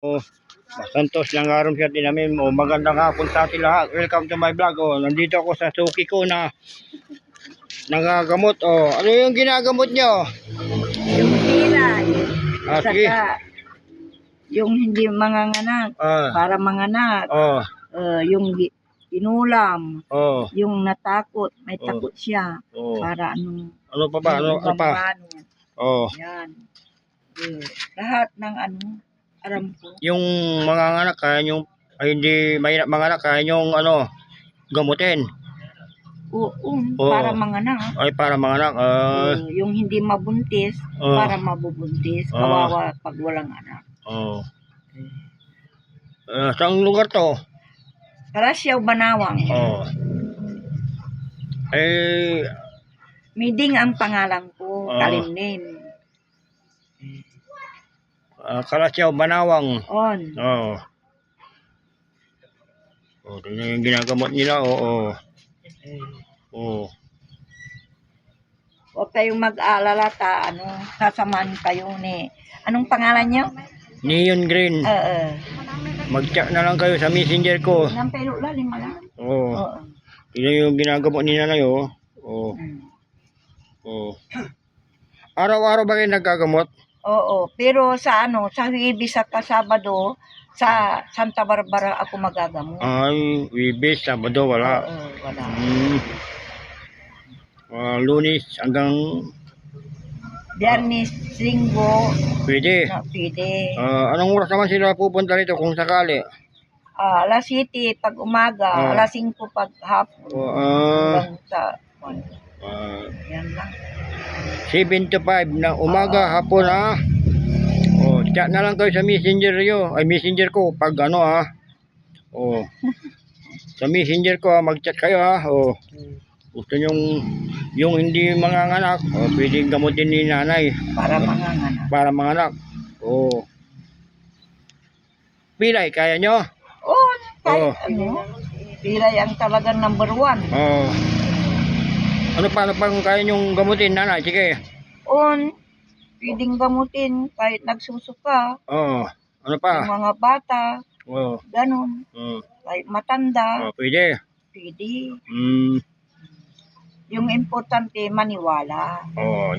Oh, Santos lang aron siya din namin mo. Magandang hapon sa ating lahat. Welcome to my vlog. Oh, nandito ako sa suki ko na nangagamot. Oh, ano yung ginagamot nyo? Yung pilay, Sige. saka yung hindi manganganak, para manganak, yung inulam, yung natakot, may takot siya, para ano pa ba? Ano pa? Yan. Lahat ng alam ko. Yung manganganak kaya yung hindi mahirap manganak kaya yung gamutin. Para manganak. Ay, para manganak. Yung hindi mabuntis, para mabubuntis. Kawawa pag walang anak. Saan lugar to? Karasyaw, Banawang. Miding ang pangalan ko, Kalimnin. Karasyaw, Banawang. Tingnan yung ginagamot nila. Huwag kayong mag-aalala sasamaan kayo ni. Anong pangalan niyo? Neon Green. Mag-chat na lang kayo sa messenger ko. Nampelo lalim lang. Tingnan yung ginagamot ni nanay. Araw-araw ba kayo nagkagamot? Oo, pero sa Huwebes at Sabado, sa Santa Barbara ako magagamot. Ay, Huwebes, Sabado, wala. Wala. Lunes hanggang Biyernes, Linggo. Pwede. Pwede. Anong oras naman sila pupunta rito kung sakali? Alas 7 pag umaga, alas 5 pag hapon. Hanggang sa yan lang. 7 to 5 na umaga, hapon chat na lang kayo sa messenger messenger ko pag sa messenger ko mag-chat kayo gusto yung hindi manganganak pwedeng gamutin ni nanay para manganak. Pilay kaya nyo? Kahit pilay ang talagang number 1. Ano pang kaya nyong gamutin nanay? Sige. Pwedeng gamutin kahit nagsusuka. Ano pa? Yung mga bata. Ganon. Kahit matanda. Pwede. Pwede. Yung importante, maniwala.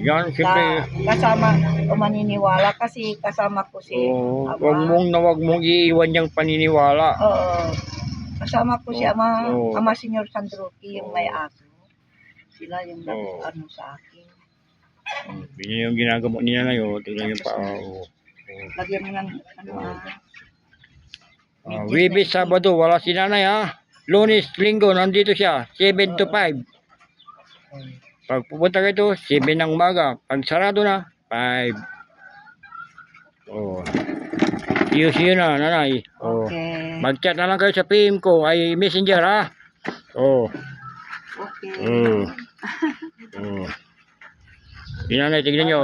Yan, siyempre. Kasama, maniniwala kasi kasama ko si Ama. Huwag mong iiwan yung paniniwala. Kasama ko si Ama Senyor Sandroki, yung may ako. Sila yung sa akin. Yun yung ginagamot niya na yun. Tingnan yung pa. Lagyan mo ng Huwebes, Sabado, wala si nanay Lunes, Linggo, nandito siya. 7 to 5. Pag pupunta kayo 7 ng umaga. Pag sarado na, 5. See you na, nanay. Mag-chat na lang kayo sa PM ko, ay messenger Yung nanay, tignan nyo.